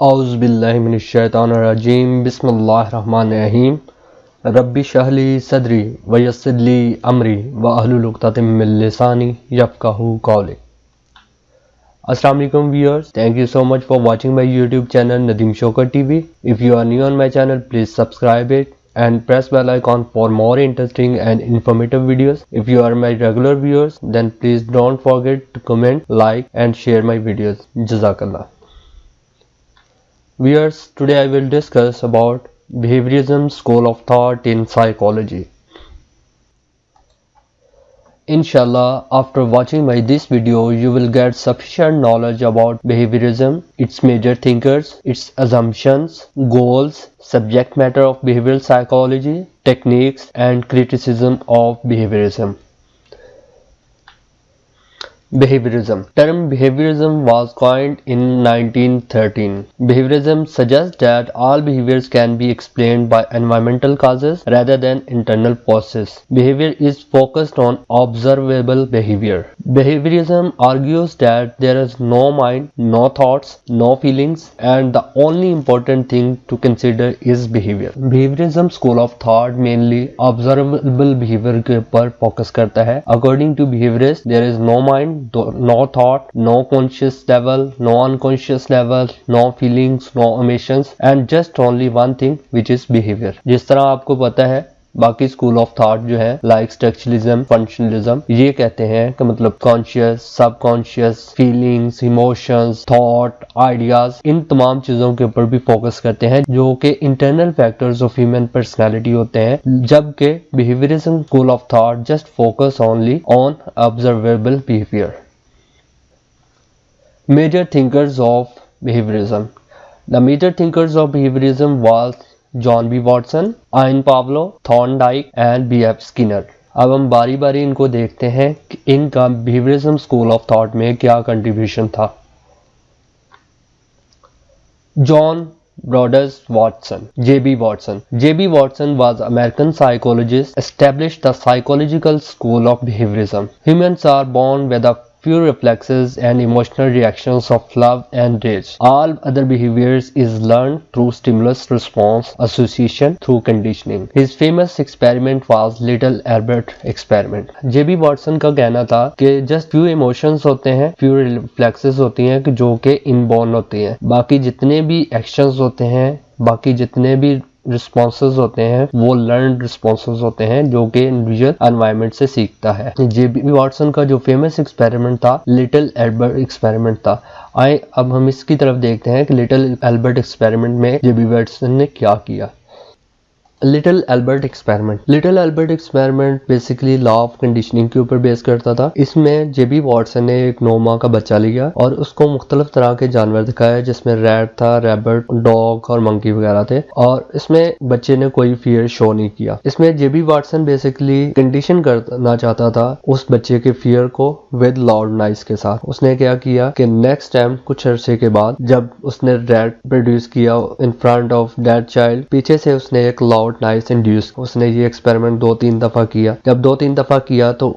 औज़ुबिल्लाहिमिनश्शैतानिर्रजीम बिस्मिल्लाहिर्रहमानिर्रहीम रब्बि शरह सदरी वयस्सिर ली अमरी वहलुल उक़दतम मिन लिसानी यफ़क़हू क़ौली। अस्सलाम वालेकुम viewers, thank you so much for watching my YouTube channel Nadeem Shaukat TV. If you are new on my channel please subscribe it and press bell icon for more interesting and informative videos. If you are my regular viewers, then please don't forget to comment, like and share my videos. Jazakallah. Viewers, today I will discuss about behaviorism school of thought in psychology. Inshallah, after watching this video, you will get sufficient knowledge about behaviorism, its major thinkers, its assumptions, goals, subject matter of behavioral psychology, techniques, and criticism of behaviorism. Behaviorism. Term behaviorism was coined in 1913. Behaviorism suggests that all behaviors can be explained by environmental causes rather than internal processes. Behavior is focused on observable behavior. Behaviorism argues that there is no mind, no thoughts, no feelings, and the only important thing to consider is behavior. Behaviorism school of thought mainly observable behavior के ऊपर focus करता है. According to behaviorists, there is no mind, no thought, no conscious level, no unconscious level, no feelings, no emotions, and just only one thing which is behavior. जिस तरह आपको पता है बाकी स्कूल ऑफ थॉट जो है लाइक स्ट्रक्चरलिज्म, फंक्शनलिज्म, ये कहते हैं कि मतलब conscious, subconscious, feelings, emotions, thought, ideas, इन तमाम चीजों के ऊपर भी फोकस करते हैं जो कि internal factors of human personality होते हैं, जबकि behaviourism school of thought just focus only on observable behaviour. Major thinkers of behaviorism. The major thinkers of behaviorism was John B. Watson, Ian Pavlov, Thorndike and B.F. Skinner. अब हम बारी बारी इनको देखते हैं कि इनका behaviorism school of thought में क्या contribution था. John Brodus Watson, J.B. Watson. J.B. Watson was American psychologist, established the psychological school of behaviorism. Humans are born with a few reflexes and emotional reactions of love and rage. All other behaviors is learned through stimulus response association through conditioning. His famous experiment was Little Albert experiment. J.B. Watson का कहना था कि just few emotions होते हैं, few reflexes होती हैं कि जो कि inborn होती हैं. बाकी जितने भी actions होते हैं, बाकी जितने भी रिस्पॉन्सेज होते हैं वो लर्न रिस्पॉन्सेज होते हैं जो कि इंडिविजुअल एनवायरनमेंट से सीखता है. जेबी वॉटसन का जो फेमस एक्सपेरिमेंट था लिटिल एल्बर्ट एक्सपेरिमेंट था. आए अब हम इसकी तरफ देखते हैं कि लिटिल एल्बर्ट एक्सपेरिमेंट में जेबी वॉटसन ने क्या किया. Little Albert experiment. Little Albert experiment basically law of conditioning के ऊपर बेस करता था. इसमें जेबी वॉटसन ने एक 9 माह का बच्चा लिया और उसको मुख्तलिफ तरह के जानवर दिखाए जिसमें रैट था, रैबिट, डॉग और मंकी वगैरह थे, और इसमें बच्चे ने कोई फियर शो नहीं किया. इसमें जेबी वॉटसन बेसिकली कंडीशन करना चाहता था उस बच्चे के फियर को विद लाउड नॉइस के साथ. उसने क्या किया कि नेक्स्ट टाइम कुछ अरसे के बाद जब उसने रैट प्रोड्यूस किया in front of that child, पीछे से उसने एक लाउड नाइस इंड्यूस. उसने ये एक्सपेरिमेंट 2-3 दफा किया. जब 2-3 दफा किया तो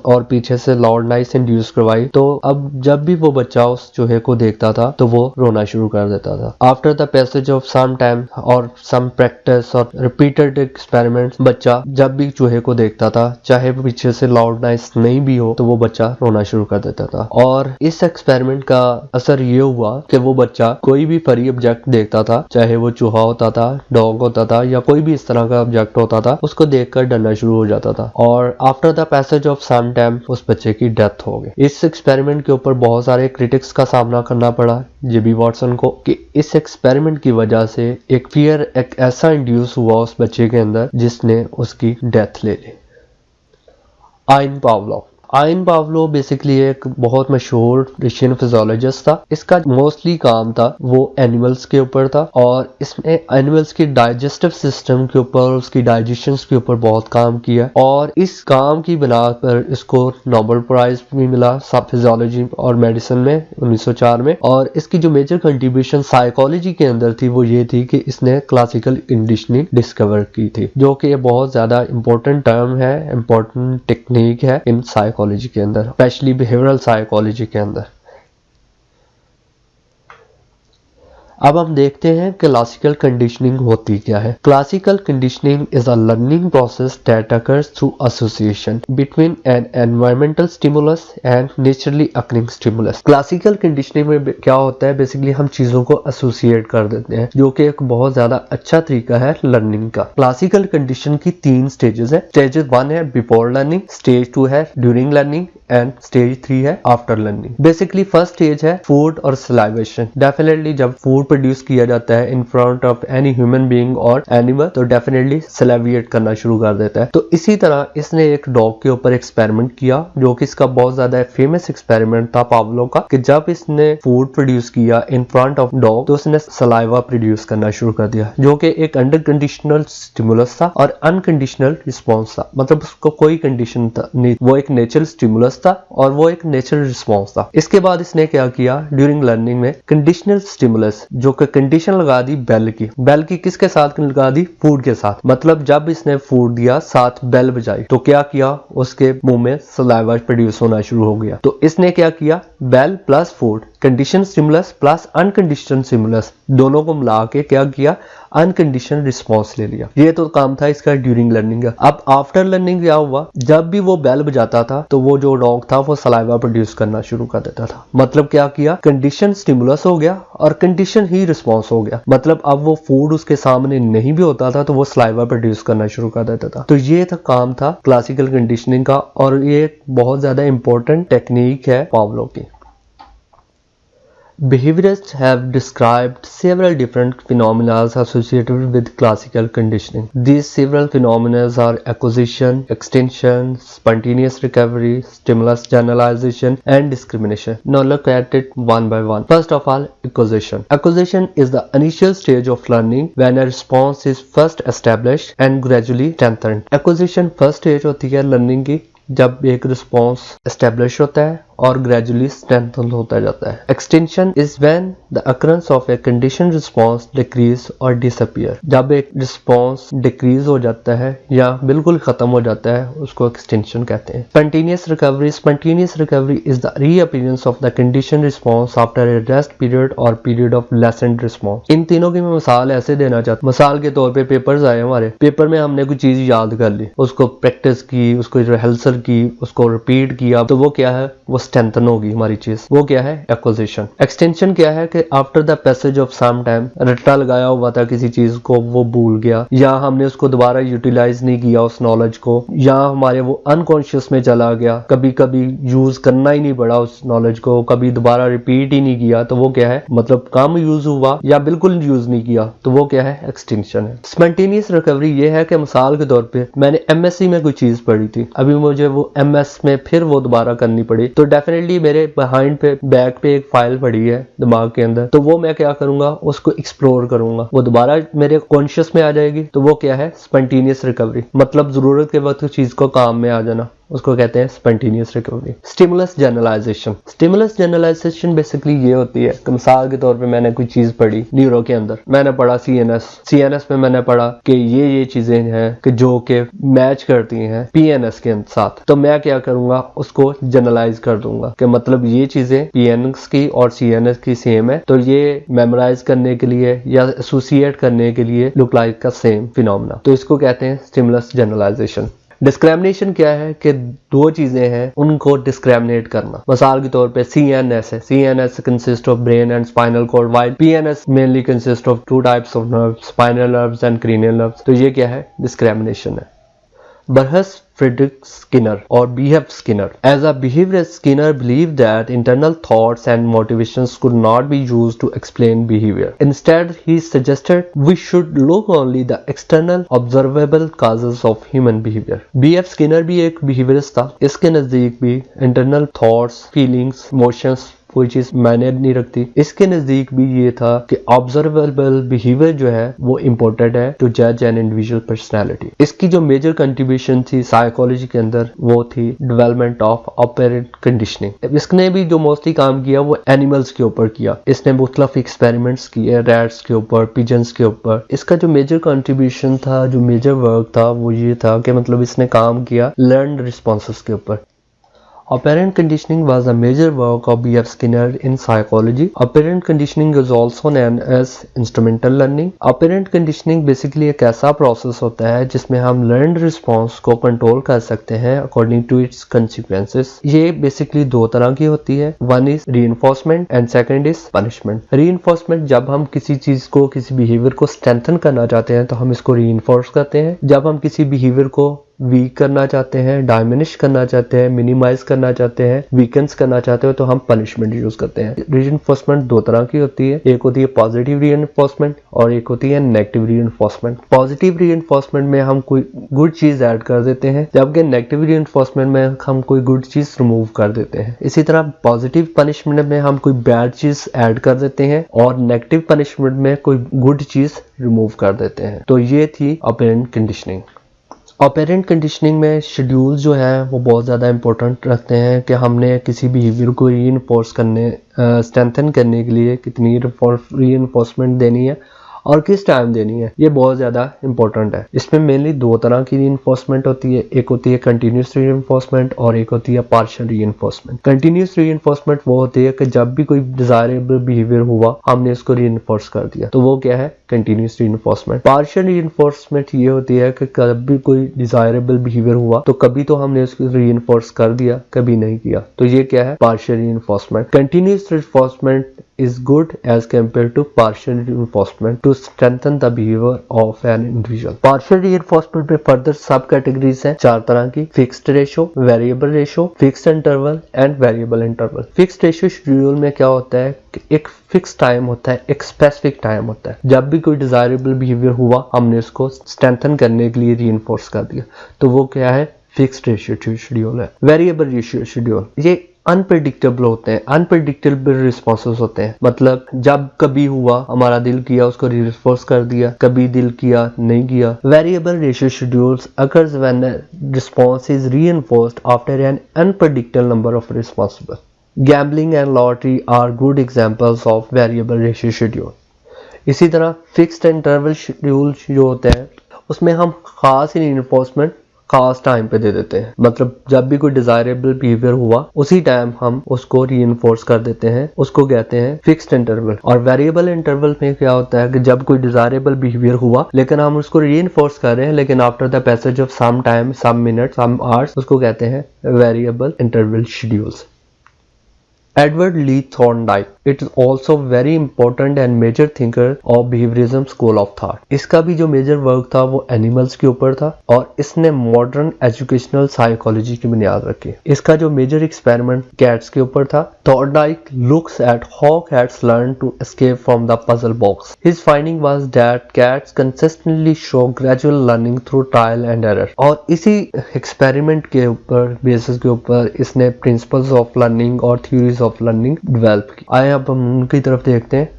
और पीछे से लाउड नाइस इंड्यूस करवाई, तो अब जब भी वो बच्चा उस चूहे को देखता था तो वो रोना शुरू कर देता था. After the passage of some time और सम प्रैक्टिस और रिपीटेड एक्सपेरिमेंट्स, बच्चा जब भी चूहे को देखता था चाहे पीछे से लाउड नाइस नहीं भी हो तो वो बच्चा रोना शुरू कर देता था. और इस एक्सपेरिमेंट का असर ये हुआ कि वो बच्चा कोई भी फरी ऑब्जेक्ट देखता था, चाहे वो चूहा होता था, डॉग होता था या कोई भी इस तरह का ऑब्जेक्ट होता था, उसको देखकर डरना शुरू हो जाता था. और after the passage of some time उस बच्चे की डेथ हो गई. इस एक्सपेरिमेंट के ऊपर बहुत सारे क्रिटिक्स का सामना करना पड़ा जेबी वॉटसन को कि इस एक्सपेरिमेंट की वजह से एक फियर एक ऐसा इंड्यूस हुआ उस बच्चे के अंदर जिसने उसकी डेथ ले ली. आइन पावलोव. आइन पावलोव बेसिकली एक बहुत मशहूर रशियन फिजियोलॉजिस्ट था. इसका मोस्टली काम था वो एनिमल्स के ऊपर था और इसमें एनिमल्स की डाइजेस्टिव सिस्टम के ऊपर, उसकी डाइजेशन के ऊपर बहुत काम किया और इस काम की बिना पर इसको नोबेल प्राइज भी मिला फिजियोलॉजी और मेडिसिन में 1904 में. और इसकी जो मेजर कंट्रीब्यूशन साइकोलॉजी के अंदर थी वो ये थी कि इसने क्लासिकल कंडीशनिंग डिस्कवर की थी, जो कि बहुत ज्यादा इंपॉर्टेंट टर्म है, इंपॉर्टेंट टेक्निक है इन साइकोलॉजी के अंदर, स्पेशली बिहेवियरल साइकोलॉजी के अंदर. अब हम देखते हैं क्लासिकल कंडीशनिंग होती क्या है। Classical conditioning is a learning process that occurs through association between N environmental stimulus and naturally occurring stimulus. Classical conditioning में क्या होता है, बेसिकली हम चीजों को एसोसिएट कर देते हैं, जो कि एक बहुत ज्यादा अच्छा तरीका है लर्निंग का। क्लासिकल कंडीशन की 3 स्टेजेस है। स्टेज 1 है बिफोर लर्निंग, स्टेज 2 है ड्यूरिंग लर्निंग एंड स्टेज 3 है after learning. Basically first stage है फूड और सलाइवेशन। डेफिनेटली जब फूड प्रोड्यूस किया जाता है in front of any human being और एनिमल, तो डेफिनेटली सलाइवेट करना शुरू कर देता है। तो इसी तरह इसने एक डॉग के ऊपर एक्सपेरिमेंट किया, जो कि इसका बहुत ज्यादा फेमस एक्सपेरिमेंट था पावलो का, कि जब इसने फूड प्रोड्यूस किया इन फ्रंट ऑफ डॉग तो उसने सलाइवा प्रोड्यूस करना शुरू कर दिया, जो कि एक अनकंडीशनल स्टिमुलस था और अनकंडीशनल रिस्पॉन्स था। मतलब उसको कोई कंडीशन नहीं, वो एक नेचुरल स्टिमुलस था और वो एक नेचुरल रिस्पॉन्स था। इसके बाद इसने क्या किया, ड्यूरिंग लर्निंग में कंडीशनल स्टिमुलस, जो कि कंडीशन लगा दी बेल की। बेल की किसके साथ लगा दी, फूड के साथ। मतलब जब इसने फूड दिया साथ बेल बजाई, तो क्या किया, उसके मुंह में सलाइवा प्रोड्यूस होना शुरू हो गया। तो इसने क्या किया, bell plus food, condition stimulus plus unconditional stimulus, दोनों को मिला के क्या किया, अनकंडीशनल रिस्पॉन्स ले लिया। ये तो काम था इसका ड्यूरिंग लर्निंग का। अब आफ्टर लर्निंग क्या हुआ, जब भी वो बेल बजाता था तो वो जो डॉग था वो सलाइवा प्रोड्यूस करना शुरू कर देता था। मतलब क्या किया, कंडीशन स्टिमुलस हो गया और कंडीशन ही रिस्पॉन्स हो गया। मतलब अब वो फूड उसके सामने नहीं भी होता था तो वो सलाइवा प्रोड्यूस करना शुरू कर देता था। तो ये था काम था क्लासिकल कंडीशनिंग का, और ये बहुत ज्यादा इंपॉर्टेंट टेक्निक है पावलो की। Behaviorists have described several different phenomena associated with classical conditioning. These several phenomena are acquisition, extension, spontaneous recovery, stimulus generalization, and discrimination. Now look at it one by one. First of all, acquisition. Acquisition is the initial stage of learning when a response is first established and gradually strengthened. Acquisition first stage होती है learning की, जब एक response establish होता है और gradually strengthen होता जाता है। Extension is when the occurrence of a condition response decrease और डिसअपीयर। जब एक रिस्पॉन्स डिक्रीज हो जाता है या बिल्कुल खत्म हो जाता है, उसको एक्सटेंशन कहते हैं। Spontaneous recovery, spontaneous recovery is the reappearance of the condition response after a rest period or period of lessened response. इन तीनों की मैं मिसाल ऐसे देना चाहता हूँ। मिसाल के तौर पे पेपर्स आए, हमारे पेपर में हमने कोई चीज याद कर ली, उसको प्रैक्टिस की, उसको रिहर्सल की, उसको रिपीट किया, तो वो क्या है, वो स्ट्रेंथन होगी हमारी चीज। वो क्या है, एक्विजिशन। एक्सटेंशन क्या है कि after the passage of some time, रट्टा लगाया हुआ था किसी चीज को, वो भूल गया, या हमने उसको दोबारा यूटिलाइज नहीं किया उस नॉलेज को, या हमारे वो अनकॉन्शियस में चला गया, कभी कभी यूज करना ही नहीं पड़ा उस नॉलेज को, कभी दोबारा रिपीट ही नहीं किया, तो वो क्या है, मतलब कम यूज हुआ या बिल्कुल यूज नहीं किया, तो वो क्या है, एक्सटेंशन है। स्पॉन्टेनियस रिकवरी ये है कि मिसाल के तौर पे मैंने एमएससी में कोई चीज पढ़ी थी, अभी मुझे वो एमएस में फिर वो दोबारा करनी पड़ी, तो डेफिनेटली मेरे बिहाइंड पे बैक पे एक फाइल पड़ी है दिमाग के अंदर, तो वो मैं क्या करूंगा, उसको एक्सप्लोर करूंगा, वो दोबारा मेरे कॉन्शियस में आ जाएगी, तो वो क्या है, स्पॉन्टेनियस रिकवरी। मतलब जरूरत के वक्त चीज को काम में आ जाना, उसको कहते हैं spontaneous recovery. Stimulus generalisation. Stimulus generalisation basically ये होती है कि मिसाल के तौर पे मैंने कोई चीज पढ़ी न्यूरो के अंदर, मैंने पढ़ा सीएनएस में मैंने पढ़ा कि ये चीजें हैं कि जो कि मैच करती हैं पीएनएस के साथ, तो मैं क्या करूंगा, उसको जनरलाइज कर दूंगा कि मतलब ये चीजें पीएनएस की और सीएनएस की सेम है, तो ये मेमोराइज करने के लिए या एसोसिएट करने के लिए लुक लाइक का सेम फिनोमेना, तो इसको कहते हैं स्टिमुलस जनरलाइजेशन। डिस्क्रिमिनेशन क्या है कि दो चीजें हैं, उनको डिस्क्रिमिनेट करना। मिसाल के तौर पे सीएनएस है, CNS consist of brain and spinal cord, while PNS mainly consist of 2 types of nerves, spinal nerves and cranial nerves. तो ये क्या है, डिस्क्रिमिनेशन है। Burrhus Friedrich Skinner or B.F. Skinner. As a behaviorist, Skinner believed that internal thoughts and motivations could not be used to explain behavior. Instead, he suggested we should look only the external observable causes of human behavior. B.F. Skinner भी एक behaviorist था। इसके नजदीक भी internal thoughts, feelings, emotions कोई चीज मायने नहीं रखती। इसके नजदीक भी ये था कि ऑब्जर्वेबल बिहेवियर जो है वो इम्पोर्टेंट है टू जज एन इंडिविजुअल पर्सनैलिटी। इसकी जो मेजर कंट्रीब्यूशन थी साइकोलॉजी के अंदर वो थी डेवलपमेंट ऑफ ऑपरेंट कंडीशनिंग। इसने भी जो मोस्टली काम किया वो एनिमल्स के ऊपर किया। इसने मुख्तलिफ एक्सपेरिमेंट्स किए रैट्स के ऊपर, पिजन्स के ऊपर। इसका जो मेजर कंट्रीब्यूशन था, जो मेजर वर्क था वो ये था कि मतलब इसने काम किया लर्न रिस्पॉन्सेस के ऊपर। Operant conditioning was a major work of B.F. Skinner in psychology. Operant conditioning is also known as instrumental learning. Operant conditioning basically एक ऐसा प्रोसेस होता है जिसमें हम learned response को कंट्रोल कर सकते हैं according to its consequences. ये बेसिकली दो तरह की होती है. One is reinforcement and second is punishment. Reinforcement जब हम किसी चीज को, किसी बिहेवियर को स्ट्रेंथन करना चाहते हैं तो हम इसको रीइंफोर्स करते हैं. जब हम किसी बिहेवियर को वीक करना चाहते हैं, डायमिनिश करना चाहते हैं, मिनिमाइज करना चाहते हैं, वीकेंस करना चाहते हो तो हम पनिशमेंट यूज करते हैं. रीइंफोर्समेंट दो तरह की होती है. एक होती है पॉजिटिव रीइंफोर्समेंट और एक होती है नेगेटिव रीइंफोर्समेंट. पॉजिटिव रीइंफोर्समेंट में हम कोई गुड चीज ऐड कर देते हैं, जबकि नेगेटिव रीइंफोर्समेंट में हम कोई गुड चीज रिमूव कर देते हैं. इसी तरह पॉजिटिव पनिशमेंट में हम कोई बैड चीज ऐड कर देते हैं और नेगेटिव पनिशमेंट में कोई गुड चीज रिमूव कर देते हैं. तो ये थी ऑपरेंट कंडीशनिंग. ऑपरेंट कंडीशनिंग में शेड्यूल जो है वो बहुत ज़्यादा इंपॉर्टेंट रखते हैं कि हमने किसी बिहेवियर को रीइंफोर्स करने, स्ट्रेंथन करने के लिए कितनी रीइंफोर्समेंट देनी है और किस टाइम देनी है. ये बहुत ज़्यादा इंपॉर्टेंट है. इसमें मेनली दो तरह की रीइंफोर्समेंट होती है. एक होती है कंटिन्यूस रीइंफोर्समेंट और एक होती है पार्शियल रीइंफोर्समेंट. कंटिन्यूस रीइंफोर्समेंट वो होती है कि जब भी कोई डिजायरेबल बिहेवियर हुआ हमने इसको रीइंफोर्स कर दिया, तो वो क्या है, कंटिन्यूस रीइंफोर्समेंट. पार्शियल रीइंफोर्समेंट ये होती है कि जब भी कोई डिजायरेबल बिहेवियर हुआ तो कभी तो हमने इसको रीइंफोर्स कर दिया, कभी नहीं किया, तो ये क्या है, partial reinforcement. Continuous reinforcement is good as compared to partial reinforcement to strengthen the behavior of an individual. Partial reinforcement में further सब categories हैं चार तरह की: fixed ratio, variable ratio, fixed interval and variable interval. Fixed ratio schedule में क्या होता है कि एक फिक्स टाइम होता है, एक स्पेसिफिक टाइम होता है. जब भी कोई डिजायरेबल बिहेवियर हुआ हमने उसको स्ट्रेंथन करने के लिए रीइंफोर्स कर दिया, तो वो क्या है, फिक्स्ड रेशियो शेड्यूल है. वेरिएबल रेशियो शेड्यूल ये अनप्रेडिक्टेबल होते हैं, अनप्रेडिक्टेबल रिस्पॉन्सेस होते हैं. मतलब जब कभी हुआ, हमारा दिल किया, उसको रीइंफोर्स कर दिया, कभी दिल किया, नहीं किया. Variable ratio schedules occurs when response is reinforced after an unpredictable number of responsible. Gambling and lottery are good examples of variable ratio schedule. इसी तरह फिक्स्ड इंटरवल शेड्यूल जो होते हैं उसमें हम खास रीइंफोर्समेंट खास टाइम पे दे देते हैं. मतलब जब भी कोई डिजायरेबल बिहेवियर हुआ उसी टाइम हम उसको रीइंफोर्स कर देते हैं, उसको कहते हैं फिक्स्ड इंटरवल. और वेरिएबल इंटरवल में क्या होता है कि जब कोई डिजायरेबल बिहेवियर हुआ लेकिन हम उसको रीइंफोर्स कर रहे हैं, लेकिन after the passage of some time, some minute, some hours, उसको कहते हैं variable interval schedules. Edward Lee Thorndike. It is also very important and major thinker of behaviorism school of thought. इसका भी जो मेजर वर्क था वो animals के ऊपर था और इसने मॉडर्न एजुकेशनल साइकोलॉजी की बुनियाद रखी. इसका जो मेजर एक्सपेरिमेंट कैट्स के ऊपर था. Thorndike looks at how cats learn to escape from the puzzle box. His finding was that cats consistently show gradual learning through trial and error. और इसी एक्सपेरिमेंट के ऊपर, बेसिस के ऊपर इसने प्रिंसिपल्स ऑफ लर्निंग और थ्योरीज ऑफ लर्निंग डेवलप की. आए अब हम उनकी तरफ देखते हैं.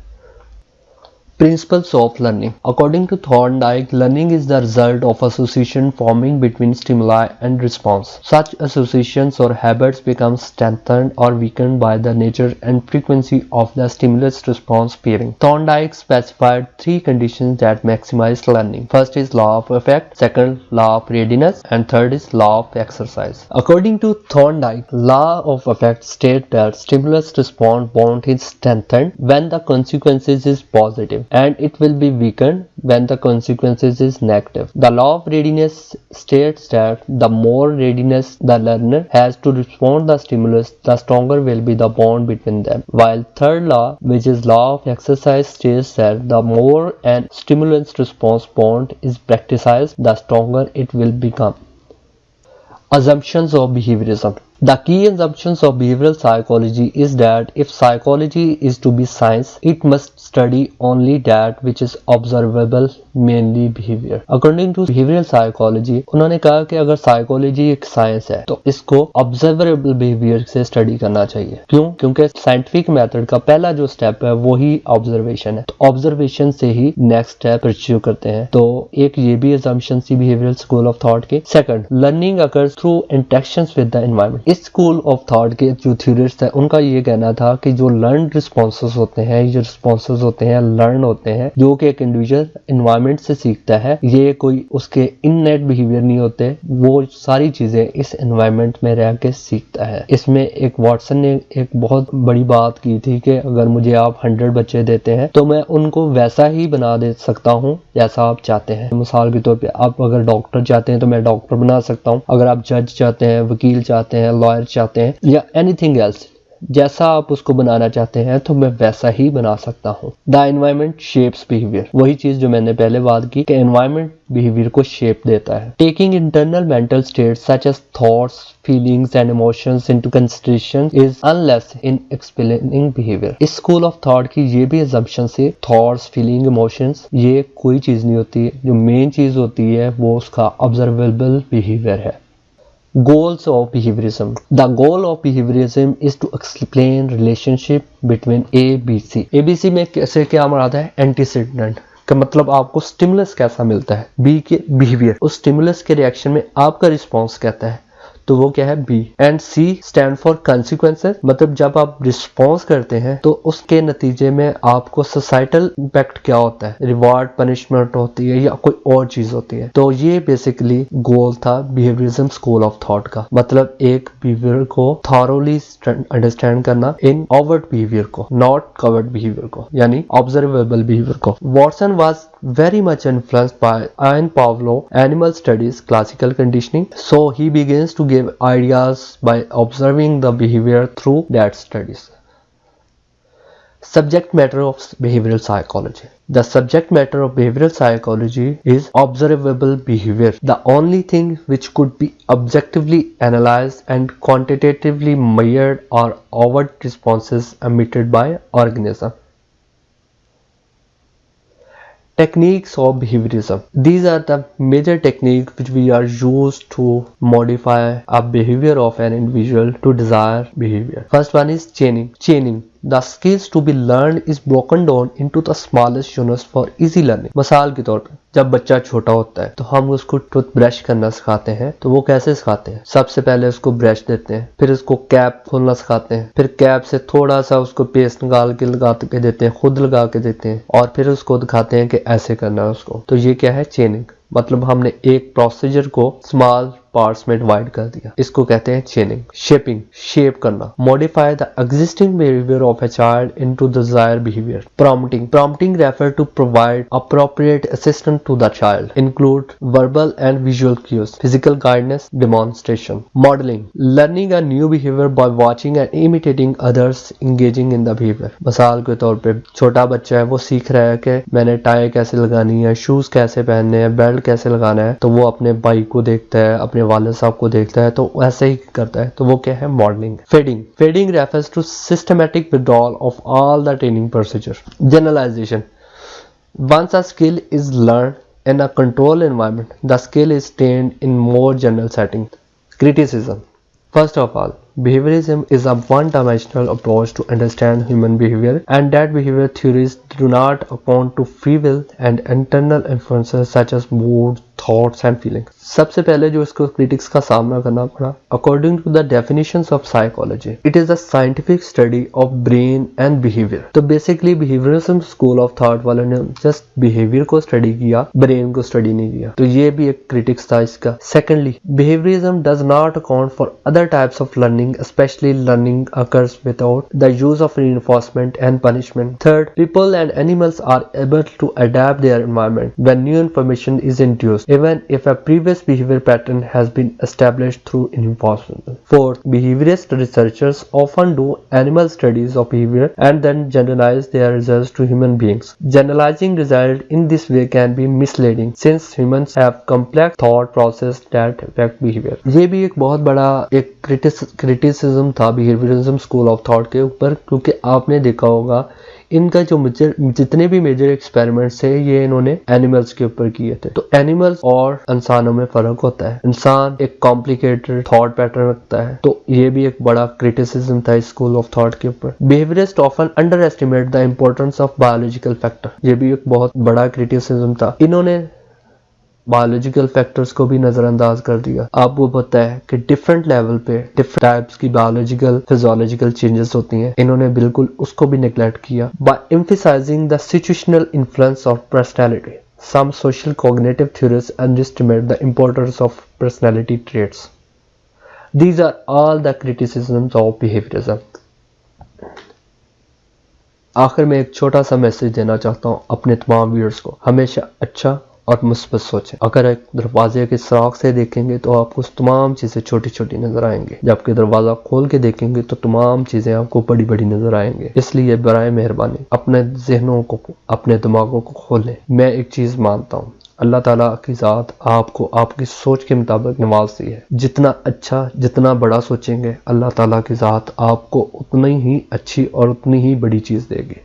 Principles of learning. According to Thorndike, learning is the result of association forming between stimuli and response. Such associations or habits become strengthened or weakened by the nature and frequency of the stimulus-response pairing. Thorndike specified three conditions that maximize learning. First is law of effect, second law of readiness, and third is law of exercise. According to Thorndike, law of effect states that stimulus-response bond is strengthened when the consequences is positive, and it will be weakened when the consequences is negative. The law of readiness states that the more readiness the learner has to respond the stimulus, the stronger will be the bond between them. While third law, which is law of exercise, states that the more an stimulus response bond is practiced, the stronger it will become. Assumptions of behaviorism. The key assumptions of behavioral psychology is that if psychology is to be science, it must study only that which is observable, mainly behavior. According to behavioral psychology, उन्होंने कहा कि अगर psychology एक science है तो इसको observable behavior से study करना चाहिए. क्यों? क्योंकि scientific method का पहला जो step है वो ही observation है. तो observation से ही next step pursue करते हैं. तो एक ये भी assumption थी behavioral school of thought की. Second, learning occurs through interactions with the environment. इस स्कूल ऑफ थॉट के जो थ्योरिस्ट है उनका ये कहना था कि जो लर्न रिस्पॉन्सेस होते हैं, ये जो रिस्पॉन्सेस होते हैं लर्न होते हैं, जो कि एक इंडिविजुअल एनवायरनमेंट से सीखता है, ये कोई उसके इननेट बिहेवियर नहीं होते, वो सारी चीजें इस एनवायरनमेंट में रह के सीखता है। इसमें एक वॉटसन ने एक बहुत बड़ी बात की थी कि अगर मुझे आप 100 बच्चे देते हैं तो मैं उनको वैसा ही बना दे सकता हूँ जैसा आप चाहते हैं। मिसाल के तौर पे आप अगर डॉक्टर चाहते हैं तो मैं डॉक्टर बना सकता हूँ, अगर आप जज चाहते हैं, वकील चाहते हैं, लॉयर चाहते हैं या एनीथिंग एल्स, जैसा आप उसको बनाना चाहते हैं तो मैं वैसा ही बना सकता हूँ। द एनवायरनमेंट शेप्स बिहेवियर, वही चीज जो मैंने पहले बात की कि एनवायरनमेंट बिहेवियर को शेप देता है। Taking internal mental states such as thoughts, feelings and emotions into consideration is unless in explaining behaviour. इस स्कूल ऑफ थॉट की ये भी assumption से थॉट्स, फीलिंग, इमोशंस ये कोई चीज नहीं होती, जो मेन चीज होती है वो उसका ऑब्जर्वेबल बिहेवियर है। Goals of behaviorism. The goal of behaviorism is to explain relationship between A, B, C. ABC में कैसे क्या मराद है? एंटीसीडेंट का मतलब आपको स्टिमुलस कैसा मिलता है, बी के बिहेवियर, उस स्टिमुलस के रिएक्शन में आपका रिस्पॉन्स कहता है, तो वो क्या है B. And C stand for consequences, मतलब जब आप रिस्पॉन्स करते हैं तो उसके नतीजे में आपको सोसाइटल इम्पैक्ट क्या होता है, रिवार्ड, पनिशमेंट होती है या कोई और चीज होती है। तो ये बेसिकली गोल था बिहेवियरिज्म स्कूल ऑफ थॉट का, मतलब एक बिहेवियर को थॉरोली अंडरस्टैंड करना, इन ओवर्ट बिहेवियर को, नॉट कवर्ड बिहेवियर को, यानी ऑब्जर्वेबल बिहेवियर को। Watson was very much influenced by Ian Pavlov, animal studies, classical conditioning. So he begins to give ideas by observing the behavior through that studies. Subject matter of behavioral psychology. The subject matter of behavioral psychology is observable behavior, the only thing which could be objectively analyzed and quantitatively measured are overt responses emitted by organism. Techniques of behaviorism. These are the major techniques which we are used to modify a behavior of an individual to desired behavior. First one is chaining. Chaining. The skills to be learned is broken down into the smallest units for easy learning. मिसाल के तौर पर जब बच्चा छोटा होता है तो हम उसको टूथ ब्रश करना सिखाते हैं, तो वो कैसे सिखाते हैं? सबसे पहले उसको ब्रश देते हैं, फिर उसको कैप खोलना सिखाते हैं, फिर कैप से थोड़ा सा उसको पेस्ट निकाल के लगा के देते हैं, खुद लगा के देते हैं, और फिर उसको दिखाते हैं कि ऐसे करना है उसको। तो ये क्या है? चेनिंग। मतलब हमने एक प्रोसीजर को स्मॉल पार्ट्स में डिवाइड कर दिया, इसको कहते हैं चेनिंग। शेपिंग, शेप करना। Modify the existing behaviour of a child into the desired behaviour. Prompting, prompting refer to provide appropriate assistance to the child, include verbal and visual cues, physical guidance, demonstration. Modelling, learning a new behaviour by watching and imitating others engaging in the behaviour. मिसाल के तौर पे छोटा बच्चा है, वो सीख रहा है कि मैंने टाई कैसे लगानी है, शूज कैसे पहनने हैं, बेल्ट कैसे लगाना है, तो वो अपने भाई को देखता है, अपने वालिद साहब को देखता है, तो ऐसे ही करता है, तो वो क्या है? Modelling. Fading, fading refers to systematic withdrawal of all the training procedure. Generalisation, once a skill is learn in a controlled environment, the skill is trained in more general settings. Criticism. First of all, behaviorism is a one-dimensional approach to understand human behavior, and that behavior theories do not account to free will and internal influences such as mood, thoughts and feelings. सबसे पहले जो इसको critics का सामना करना पड़ा, according to the definitions of psychology, it is a scientific study of brain and behaviour. तो basically behaviourism school of thought वालों ने जस्ट बिहेवियर को स्टडी किया, ब्रेन को स्टडी नहीं किया, तो ये भी एक क्रिटिक्स था इसका। Secondly, behaviourism does not account for other types of learning, especially learning occurs without the use of reinforcement and punishment. Third, people and animals are able to adapt their environment when new information is introduced, even if a previous behavior pattern has been established through reinforcement. Fourth, behaviorist researchers often do animal studies of behavior and then generalize their results to human beings. Generalizing results in this way can be misleading since humans have complex thought process that affect behavior. ये भी एक बहुत बड़ा एक criticism था behaviourism school of thought के ऊपर, क्योंकि आपने देखा होगा इनका जो जितने भी मेजर एक्सपेरिमेंट्स थे ये इन्होंने एनिमल्स के ऊपर किए थे। तो एनिमल्स और इंसानों में फर्क होता है, इंसान एक कॉम्प्लिकेटेड थॉट पैटर्न रखता है, तो ये भी एक बड़ा क्रिटिसिज्म था स्कूल ऑफ थॉट के ऊपर। Behaviourist often under estimate the importance of biological factor, ये भी एक बहुत बड़ा क्रिटिसिज्म था। इन्होंने बायोलॉजिकल फैक्टर्स को भी नजरअंदाज कर दिया। आपको पता है कि डिफरेंट लेवल पे डिफरेंट टाइप्स की बायोलॉजिकल फिजियोलॉजिकल चेंजेस होती हैं, इन्होंने बिल्कुल उसको भी नेग्लेक्ट किया। By emphasising the situational influence of personality, some social cognitive theorists underestimate the importance of personality traits. These are all the criticisms of behaviorism. आखिर में एक छोटा सा मैसेज देना चाहता हूँ अपने तमाम व्यूअर्स को, हमेशा अच्छा और मुस्बत सोचें। अगर एक दरवाजे के सुराख से देखेंगे तो आपको तमाम चीजें छोटी छोटी नजर आएंगी, जबकि दरवाजा खोल के देखेंगे तो तमाम चीजें आपको बड़ी बड़ी नजर आएंगी। इसलिए बराए मेहरबानी अपने जहनों को, अपने दिमागों को खोलें। मैं एक चीज मानता हूँ, अल्लाह ताला की ज़ात आपको आपकी सोच के मुताबिक नवाजती है। जितना अच्छा, जितना बड़ा सोचेंगे, अल्लाह ताला की ज़ात आपको उतनी ही अच्छी और उतनी ही बड़ी चीज़ देगी।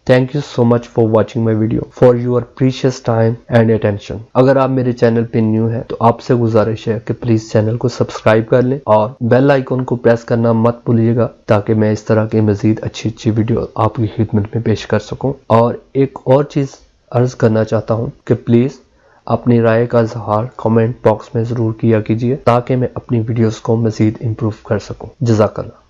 Thank you so much for watching my video, for your precious time and attention. अगर आप मेरे चैनल पे न्यू हैं तो आपसे गुजारिश है कि प्लीज़ चैनल को सब्सक्राइब कर लें और बेल आइकन को प्रेस करना मत भूलिएगा, ताकि मैं इस तरह की मज़ीद अच्छी अच्छी वीडियो आपकी खिदमत में पेश कर सकूँ। और एक और चीज़ अर्ज करना चाहता हूं कि प्लीज अपनी राय का इजहार कमेंट बॉक्स में जरूर किया कीजिए, ताकि मैं अपनी वीडियोस को मजीद इम्प्रूव कर सकूं। जज़ाकल्लाह।